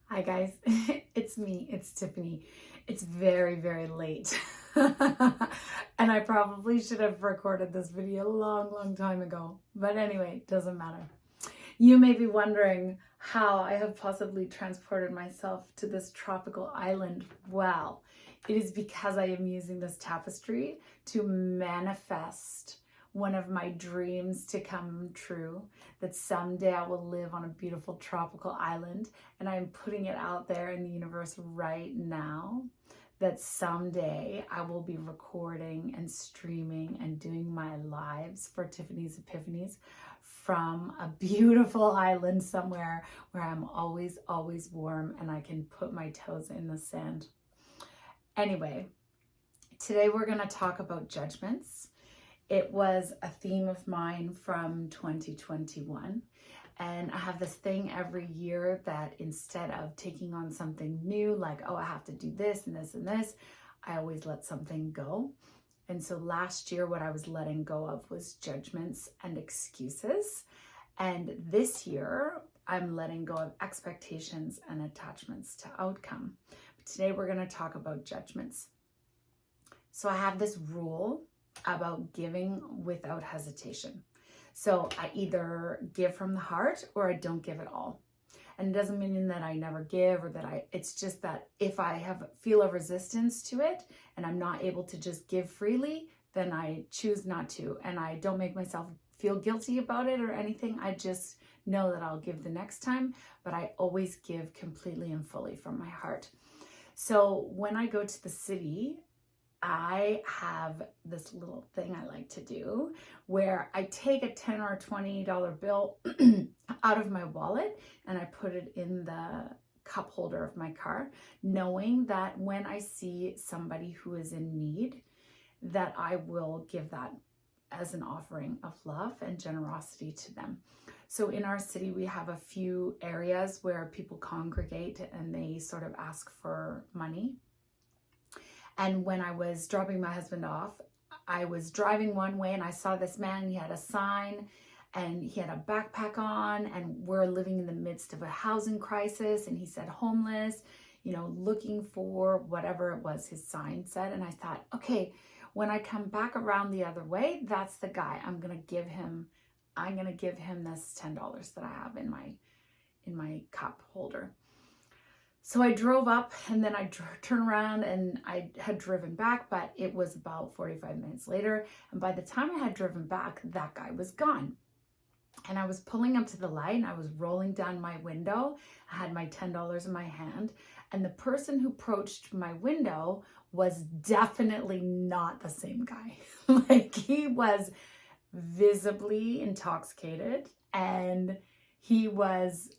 Hi guys, it's me, it's Tiffany. It's very, very late. And I probably should have recorded this video a long, long time ago. But anyway, doesn't matter. You may be wondering how I have possibly transported myself to this tropical island. Well, it is because I am using this tapestry to manifest one of my dreams to come true, that someday I will live on a beautiful tropical island, and I'm putting it out there in the universe right now that someday I will be recording and streaming and doing my lives for Tiffany's Epiphanies from a beautiful island somewhere where I'm always, always warm and I can put my toes in the sand. Anyway, today we're going to talk about judgments. It was a theme of mine from 2021. And I have this thing every year that instead of taking on something new, like, oh, I have to do this and this and this, I always let something go. And so last year, what I was letting go of was judgments and excuses. And this year, I'm letting go of expectations and attachments to outcome. But today, we're going to talk about judgments. So I have this rule about giving without hesitation. So I either give from the heart or I don't give at all. And it doesn't mean that I never give or that it's just that if I feel a resistance to it and I'm not able to just give freely, then I choose not to. And I don't make myself feel guilty about it or anything. I just know that I'll give the next time, but I always give completely and fully from my heart. So when I go to the city, I have this little thing I like to do where I take a $10 or $20 bill out of my wallet and I put it in the cup holder of my car, knowing that when I see somebody who is in need, that I will give that as an offering of love and generosity to them. So in our city, we have a few areas where people congregate and they sort of ask for money. And when I was dropping my husband off, I was driving one way and I saw this man, he had a sign and he had a backpack on, and we're living in the midst of a housing crisis, and he said homeless, looking for whatever it was his sign said. And I thought, okay, when I come back around the other way, that's the guy. I'm going to give him this $10 that I have in my cup holder. So I drove up and then I turned around and I had driven back, but it was about 45 minutes later. And by the time I had driven back, that guy was gone. And I was pulling up to the light and I was rolling down my window. I had my $10 in my hand. And the person who approached my window was definitely not the same guy. Like, he was visibly intoxicated and he was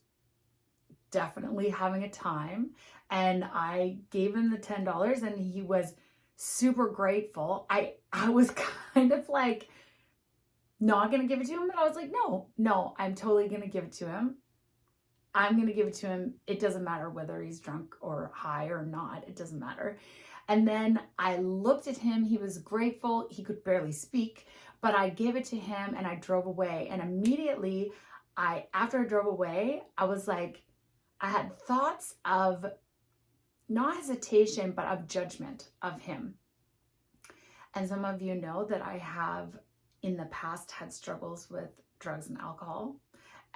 definitely having a time, and I gave him the $10 and he was super grateful. I was kind of like not gonna give it to him, but I was like, no, I'm totally gonna give it to him. I'm gonna give it to him. It doesn't matter whether he's drunk or high or not, it doesn't matter. And then I looked at him, he was grateful, he could barely speak, but I gave it to him and I drove away. And immediately after I drove away, I was like, I had thoughts of not hesitation, but of judgment of him. And some of you know that I have in the past had struggles with drugs and alcohol,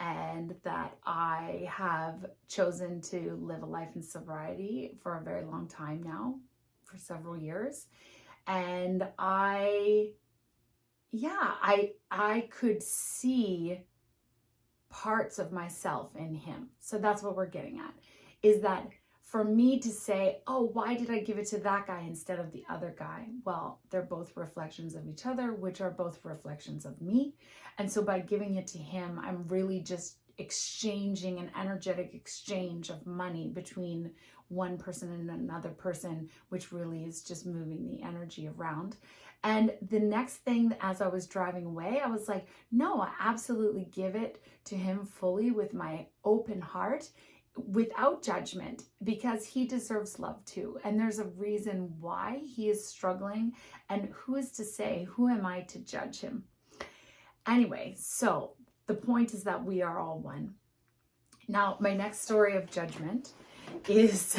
and that I have chosen to live a life in sobriety for a very long time now, for several years. And I could see parts of myself in him. So that's what we're getting at, is that for me to say, oh, why did I give it to that guy instead of the other guy? Well, they're both reflections of each other, which are both reflections of me. And so by giving it to him, I'm really just exchanging an energetic exchange of money between one person and another person, which really is just moving the energy around. And the next thing, as I was driving away, I was like, no, I absolutely give it to him fully with my open heart, without judgment, because he deserves love too. And there's a reason why he is struggling. And who is to say, who am I to judge him? Anyway, so the point is that we are all one. Now, my next story of judgment is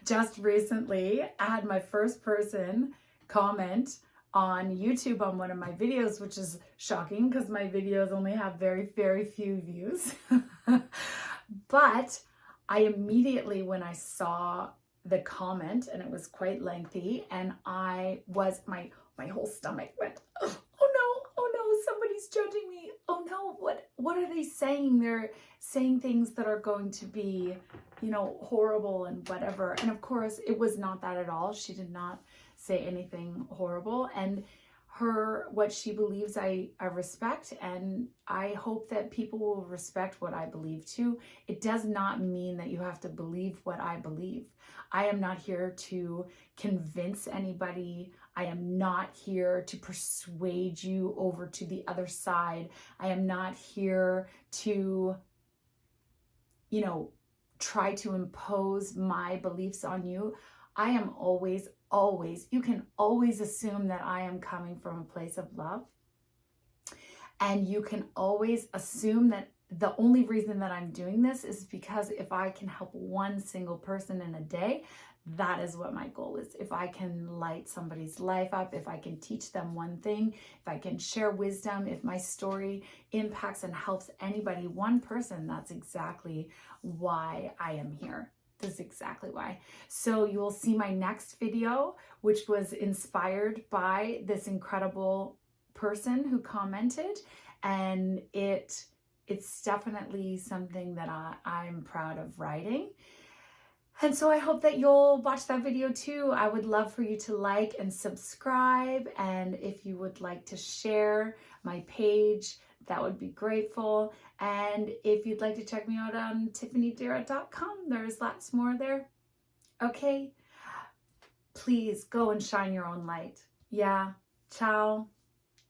just recently I had my first person comment on YouTube on one of my videos, which is shocking because my videos only have very, very few views. But I immediately, when I saw the comment, and it was quite lengthy, and my whole stomach went, oh no, somebody's judging me. Oh no, what are they saying? They're saying things that are going to be, horrible and whatever. And of course, it was not that at all. She did not say anything horrible. And what she believes, I respect, and I hope that people will respect what I believe too. It does not mean that you have to believe what I believe. I am not here to convince anybody. I am not here to persuade you over to the other side. I am not here to, try to impose my beliefs on you. I am always, you can always assume that I am coming from a place of love. And you can always assume that the only reason that I'm doing this is because if I can help one single person in a day, that is what my goal is. If I can light somebody's life up, if I can teach them one thing, if I can share wisdom, if my story impacts and helps anybody, one person, that's exactly why I am here. This is exactly why. So you will see my next video, which was inspired by this incredible person who commented, and it's definitely something that I'm proud of writing. And so I hope that you'll watch that video too. I would love for you to like and subscribe, and if you would like to share my page, that would be grateful. And if you'd like to check me out on TiffanyDIRA.com, there's lots more there. Okay, please go and shine your own light. Yeah, ciao.